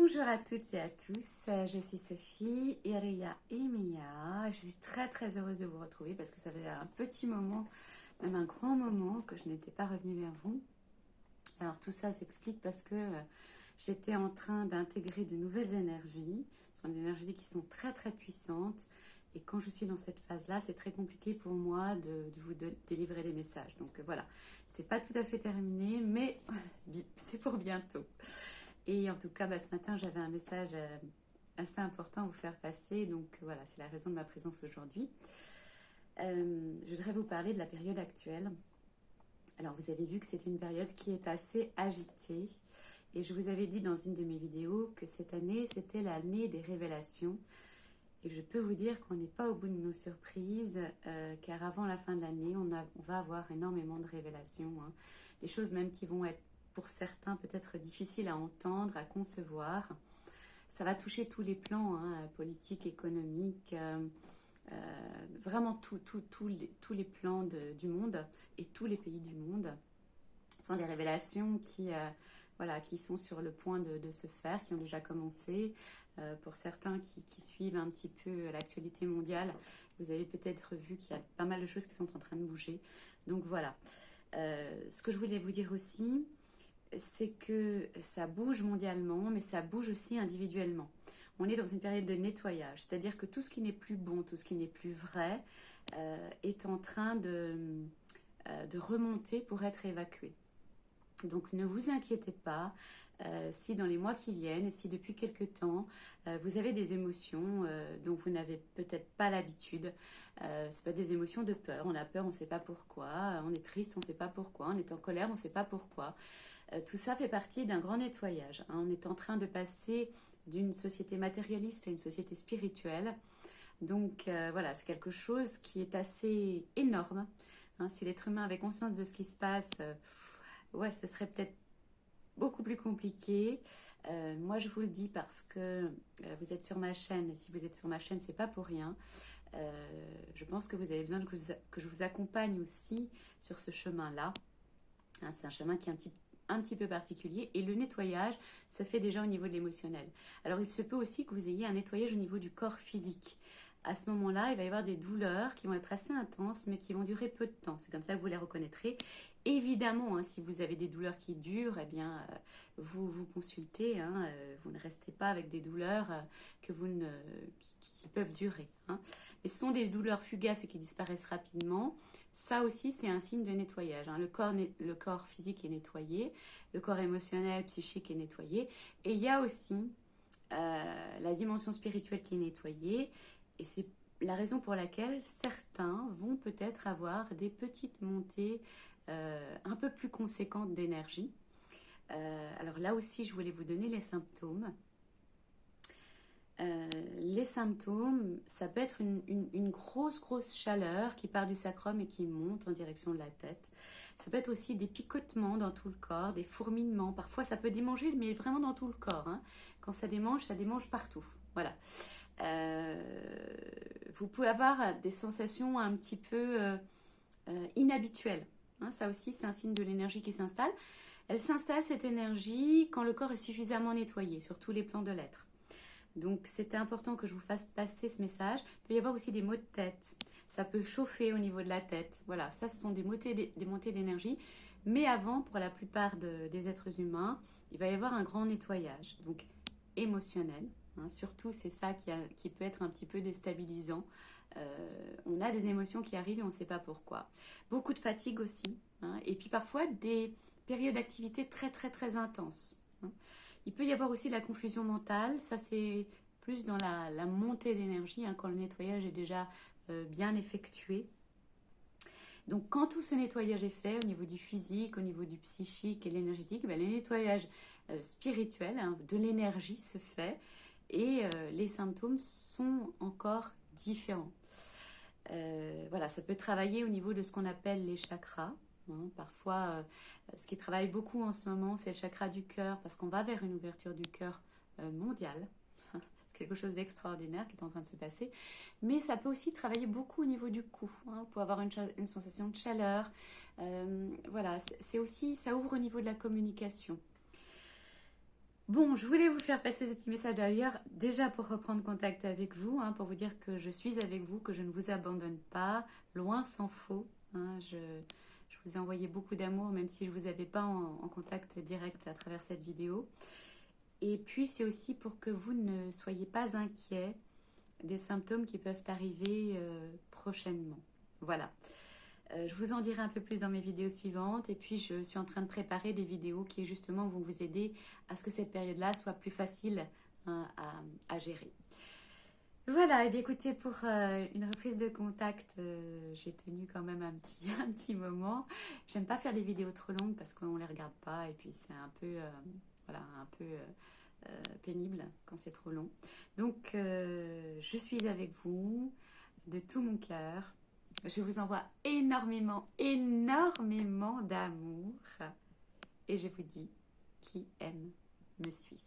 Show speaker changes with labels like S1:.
S1: Bonjour à toutes et à tous, je suis Sophie, Iria et Mia. Je suis très heureuse de vous retrouver parce que ça fait un petit moment, même un grand moment que je n'étais pas revenue vers vous. Alors tout ça s'explique parce que j'étais en train d'intégrer de nouvelles énergies. Ce sont des énergies qui sont très puissantes. Et quand je suis dans cette phase-là, c'est très compliqué pour moi de vous délivrer des messages. Donc voilà, c'est pas tout à fait terminé, mais c'est pour bientôt. Et en tout cas, ce matin, j'avais un message assez important à vous faire passer. Donc voilà, c'est la raison de ma présence aujourd'hui. Je voudrais vous parler de la période actuelle. Alors vous avez vu que c'est une période qui est assez agitée. Et je vous avais dit dans une de mes vidéos que cette année, c'était l'année des révélations. Et je peux vous dire qu'on n'est pas au bout de nos surprises, car avant la fin de l'année, on va avoir énormément de révélations. Des choses même qui vont être pour certains peut-être difficiles à entendre, à concevoir. Ça va toucher tous les plans, politiques, économiques, vraiment tous les plans du monde et tous les pays du monde. Ce sont des révélations qui sont sur le point de se faire, qui ont déjà commencé. Pour certains qui suivent un petit peu l'actualité mondiale, vous avez peut-être vu qu'il y a pas mal de choses qui sont en train de bouger. Donc voilà. Ce que je voulais vous dire aussi, c'est que ça bouge mondialement, mais ça bouge aussi individuellement. On est dans une période de nettoyage, c'est-à-dire que tout ce qui n'est plus bon, tout ce qui n'est plus vrai, est en train de remonter pour être évacué. Donc ne vous inquiétez pas si dans les mois qui viennent, si depuis quelque temps, vous avez des émotions dont vous n'avez peut-être pas l'habitude. C'est pas des émotions de peur. On a peur, on ne sait pas pourquoi. On est triste, on ne sait pas pourquoi. On est en colère, on ne sait pas pourquoi. Tout ça fait partie d'un grand nettoyage. On est en train de passer d'une société matérialiste à une société spirituelle. Donc voilà, c'est quelque chose qui est assez énorme. Si l'être humain avait conscience de ce qui se passe, ce serait peut-être beaucoup plus compliqué. Moi, je vous le dis parce que vous êtes sur ma chaîne. Et si vous êtes sur ma chaîne, c'est pas pour rien. Je pense que vous avez besoin que je vous accompagne aussi sur ce chemin-là. C'est un chemin qui est un petit peu particulier et le nettoyage se fait déjà au niveau de l'émotionnel. Alors il se peut aussi que vous ayez un nettoyage au niveau du corps physique. À ce moment-là, il va y avoir des douleurs qui vont être assez intenses mais qui vont durer peu de temps. C'est comme ça que vous les reconnaîtrez. Évidemment, si vous avez des douleurs qui durent, vous vous consultez. Vous ne restez pas avec des douleurs qui peuvent durer. Mais ce sont des douleurs fugaces et qui disparaissent rapidement. Ça aussi, c'est un signe de nettoyage. Le corps physique est nettoyé, le corps émotionnel, psychique est nettoyé. Et il y a aussi la dimension spirituelle qui est nettoyée. Et c'est la raison pour laquelle certains vont peut-être avoir des petites montées un peu plus conséquentes d'énergie. Alors là aussi, je voulais vous donner les symptômes. Les symptômes, ça peut être une grosse chaleur qui part du sacrum et qui monte en direction de la tête. Ça peut être aussi des picotements dans tout le corps, des fourmillements. Parfois, ça peut démanger, mais vraiment dans tout le corps. Quand ça démange partout. Voilà. Vous pouvez avoir des sensations un petit peu inhabituelles. Ça aussi, c'est un signe de l'énergie qui s'installe. Elle s'installe, cette énergie, quand le corps est suffisamment nettoyé sur tous les plans de l'être. Donc, c'était important que je vous fasse passer ce message. Il peut y avoir aussi des maux de tête. Ça peut chauffer au niveau de la tête. Voilà, ça, ce sont des montées d'énergie. Mais avant, pour la plupart des êtres humains, il va y avoir un grand nettoyage. Donc, émotionnel. Surtout, c'est ça qui peut être un petit peu déstabilisant. On a des émotions qui arrivent et on ne sait pas pourquoi. Beaucoup de fatigue aussi. Et puis, parfois, des périodes d'activité très intenses. Il peut y avoir aussi la confusion mentale, ça c'est plus dans la montée d'énergie, quand le nettoyage est déjà bien effectué. Donc quand tout ce nettoyage est fait au niveau du physique, au niveau du psychique et l'énergétique, le nettoyage spirituel de l'énergie se fait et les symptômes sont encore différents. Voilà, ça peut travailler au niveau de ce qu'on appelle les chakras. Parfois, ce qui travaille beaucoup en ce moment, c'est le chakra du cœur, parce qu'on va vers une ouverture du cœur mondiale. C'est quelque chose d'extraordinaire qui est en train de se passer. Mais ça peut aussi travailler beaucoup au niveau du cou, pour avoir une sensation de chaleur. Voilà, c'est aussi, ça ouvre au niveau de la communication. Bon, je voulais vous faire passer ce petit message d'ailleurs, déjà pour reprendre contact avec vous, hein, pour vous dire que je suis avec vous, que je ne vous abandonne pas, loin s'en faut. Hein, je vous ai envoyé beaucoup d'amour, même si je ne vous avais pas en contact direct à travers cette vidéo. Et puis, c'est aussi pour que vous ne soyez pas inquiets des symptômes qui peuvent arriver prochainement. Voilà. Je vous en dirai un peu plus dans mes vidéos suivantes. Et puis, je suis en train de préparer des vidéos qui, justement, vont vous aider à ce que cette période-là soit plus facile hein, à gérer. Voilà, et bien écoutez, pour une reprise de contact, j'ai tenu quand même un petit moment. J'aime pas faire des vidéos trop longues parce qu'on ne les regarde pas et puis c'est un peu, voilà, un peu pénible quand c'est trop long. Donc, je suis avec vous de tout mon cœur. Je vous envoie énormément, énormément d'amour et je vous dis qui aime me suivre.